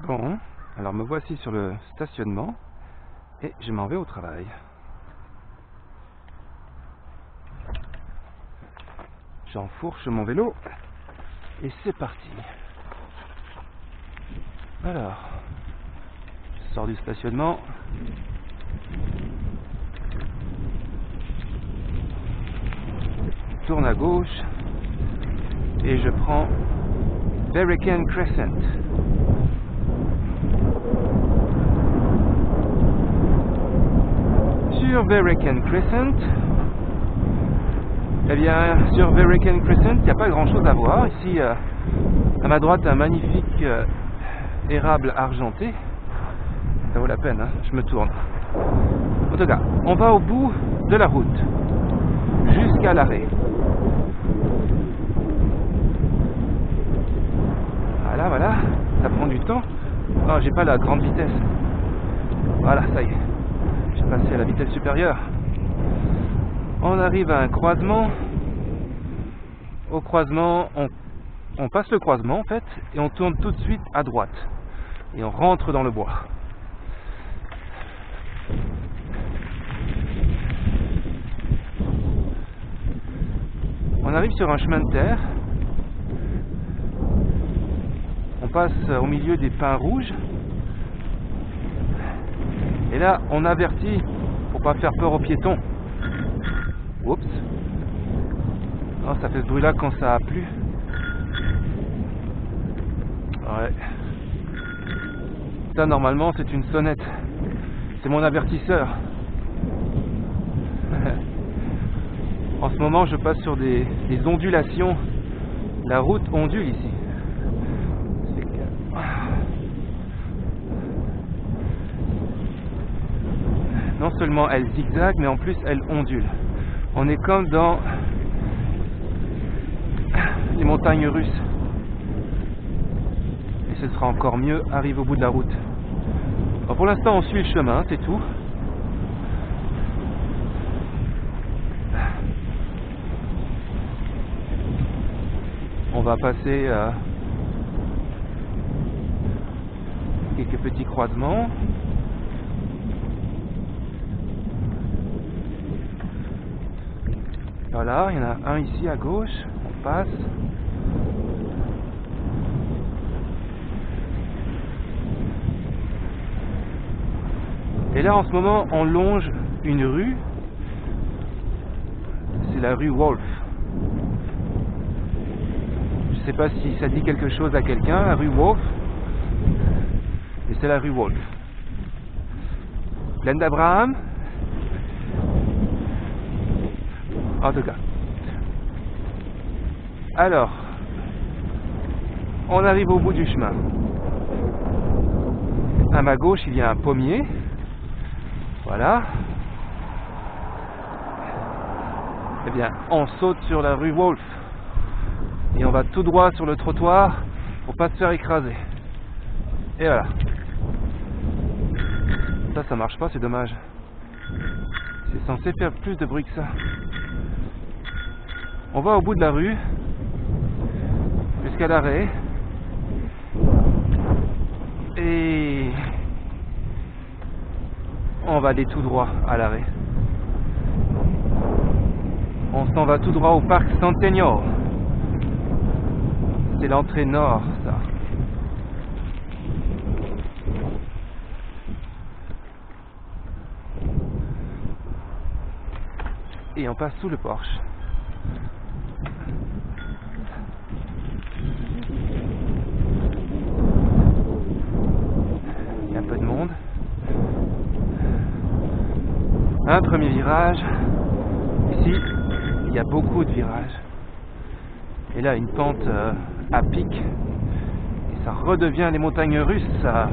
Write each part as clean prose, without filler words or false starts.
Bon, alors me voici sur le stationnement et je m'en vais au travail. J'enfourche mon vélo et c'est parti. Alors, je sors du stationnement. Je tourne à gauche et je prends Berrican Crescent. Sur Berrican Crescent, eh bien, sur Berrican Crescent, il n'y a pas grand chose à voir. Ici, à ma droite, un magnifique érable argenté. Ça vaut la peine, hein, je me tourne. En tout cas, on va au bout de la route, jusqu'à l'arrêt. Voilà, ça prend du temps. Non, j'ai pas la grande vitesse. Voilà, ça y est. J'ai passé à la vitesse supérieure. On arrive à un croisement. Au croisement, on passe le croisement en fait, et on tourne tout de suite à droite. Et on rentre dans le bois. On arrive sur un chemin de terre. On passe au milieu des pins rouges. Et là, on avertit pour pas faire peur aux piétons. Oups. Oh, ça fait ce bruit là quand ça a plu. Ouais. Ça, normalement, c'est une sonnette. C'est mon avertisseur. En ce moment, je passe sur des ondulations. La route ondule ici. Non seulement elle zigzague, mais en plus elle ondule. On est comme dans les montagnes russes. Et ce sera encore mieux, arrive au bout de la route. Alors pour l'instant, on suit le chemin, c'est tout. On va passer quelques petits croisements. Voilà, il y en a un ici à gauche, on passe. Et là en ce moment on longe une rue, c'est la rue Wolf. Je sais pas si ça dit quelque chose à quelqu'un, la rue Wolf, et c'est la rue Wolf. Pleine d'Abraham. En tout cas. Alors, on arrive au bout du chemin. À ma gauche, il y a un pommier. Voilà. Eh bien, on saute sur la rue Wolf. Et on va tout droit sur le trottoir pour pas se faire écraser. Et voilà. Ça marche pas, c'est dommage. C'est censé faire plus de bruit que ça. On va au bout de la rue, jusqu'à l'arrêt, et on va aller tout droit à l'arrêt. On s'en va tout droit au parc Centennial. C'est l'entrée nord, ça. Et on passe sous le porche. Il y a un peu de monde. Un premier virage. Ici, il y a beaucoup de virages. Et là, une pente à pic. Et ça redevient les montagnes russes, ça.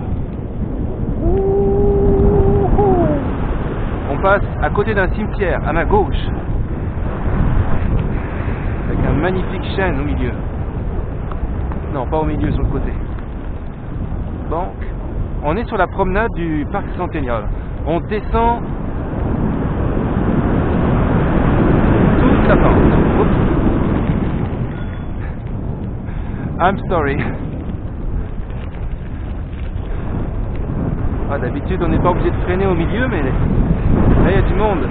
On passe à côté d'un cimetière, à ma gauche. Avec un magnifique chêne au milieu. Non, pas au milieu, sur le côté. Donc, on est sur la promenade du parc Centennial. On descend toute la pente. Oups. I'm sorry. Ah, d'habitude on n'est pas obligé de freiner au milieu, mais là il y a du monde.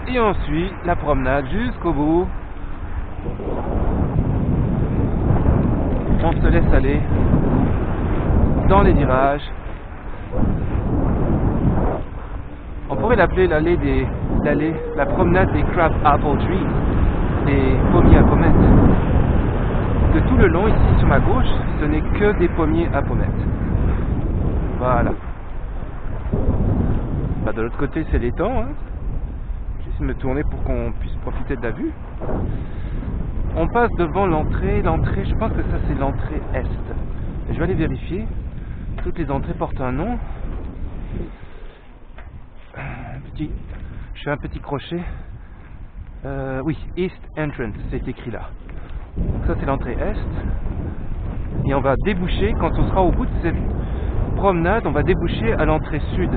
Et on suit la promenade jusqu'au bout. On se laisse aller dans les virages. On pourrait l'appeler la promenade des crab apple trees, des pommiers à pommettes. Que tout le long ici sur ma gauche, ce n'est que des pommiers à pommettes. Voilà. Bah, de l'autre côté c'est l'étang. Hein. De me tourner pour qu'on puisse profiter de la vue. On passe devant l'entrée, je pense que ça c'est l'entrée est. Je vais aller vérifier. Toutes les entrées portent un nom. Je fais un petit crochet. Oui, East Entrance, c'est écrit là. Donc ça c'est l'entrée est. Et on va déboucher, quand on sera au bout de cette promenade, on va déboucher à l'entrée sud.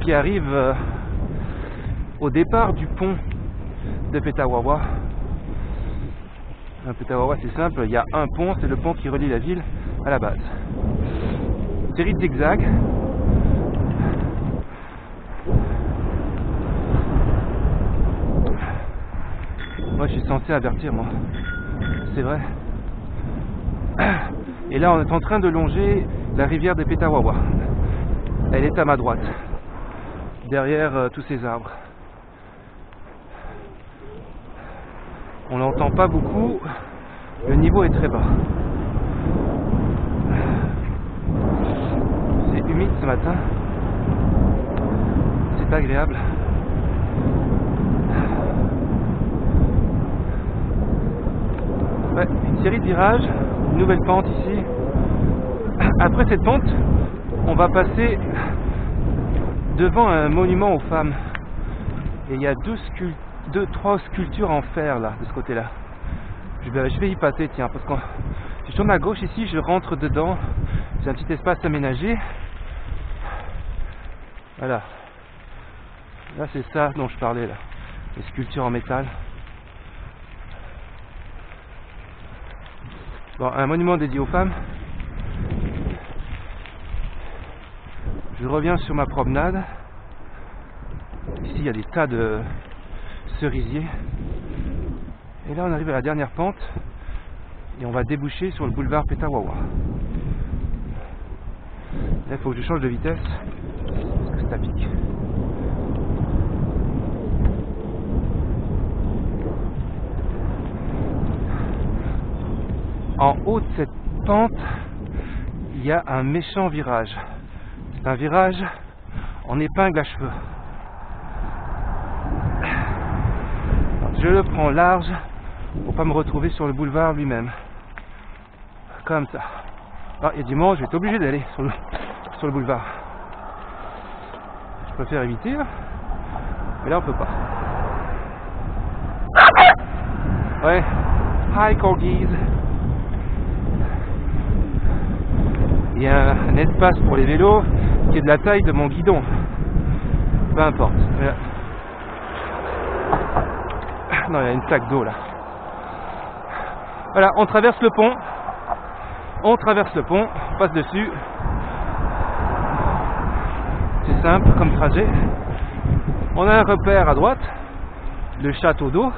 Qui arrive au départ du pont de Petawawa. Petawawa c'est simple, il y a un pont, c'est le pont qui relie la ville à la base. Une série de zigzags. Moi je suis censé avertir moi, c'est vrai. Et là on est en train de longer la rivière de Petawawa. Elle est à ma droite, derrière tous ces arbres. On n'entend pas beaucoup, le niveau est très bas. C'est humide ce matin, c'est agréable. Ouais, une série de virages, une nouvelle pente ici. Après cette pente, on va passer devant un monument aux femmes. Et il y a trois sculptures en fer là, de ce côté-là. Je vais y passer, tiens, parce que si je tourne à gauche ici, je rentre dedans. J'ai un petit espace aménagé. Voilà. Là, c'est ça dont je parlais là. Les sculptures en métal. Bon, un monument dédié aux femmes. Je reviens sur ma promenade. Ici, il y a des tas de cerisiers. Et là, on arrive à la dernière pente. Et on va déboucher sur le boulevard Petawawa. Là, il faut que je change de vitesse. Parce que ça pique. En haut de cette pente, il y a un méchant virage. C'est un virage en épingle à cheveux. Alors, je le prends large pour pas me retrouver sur le boulevard lui-même. Comme ça. Alors, il y a du monde, je vais être obligé d'aller sur le boulevard. Je préfère éviter, mais là on peut pas. Ouais. Hi corgis. Il y a un espace pour les vélos qui est de la taille de mon guidon. Peu importe. Non, il y a une plaque d'eau là. Voilà, on traverse le pont. On traverse le pont, on passe dessus. C'est simple comme trajet. On a un repère à droite, le château d'eau,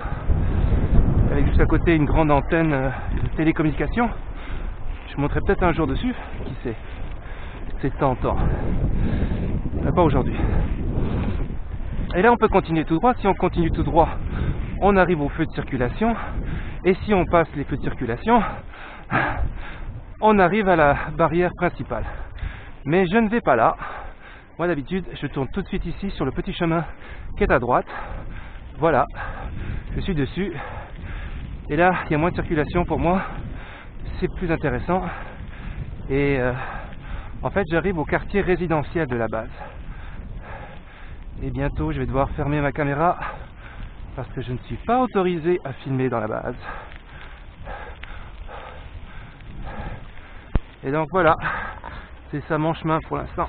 avec juste à côté une grande antenne de télécommunication. Je monterai peut-être un jour dessus, qui sait. C'est tentant. Mais pas aujourd'hui. Et là on peut continuer tout droit. Si on continue tout droit, on arrive au feu de circulation. Et si on passe les feux de circulation, on arrive à la barrière principale. Mais je ne vais pas là. Moi d'habitude, je tourne tout de suite ici sur le petit chemin qui est à droite. Voilà, je suis dessus. Et là, il y a moins de circulation pour moi. C'est plus intéressant. Et en fait, j'arrive au quartier résidentiel de la base. Et bientôt, je vais devoir fermer ma caméra parce que je ne suis pas autorisé à filmer dans la base. Et donc voilà, c'est ça mon chemin pour l'instant.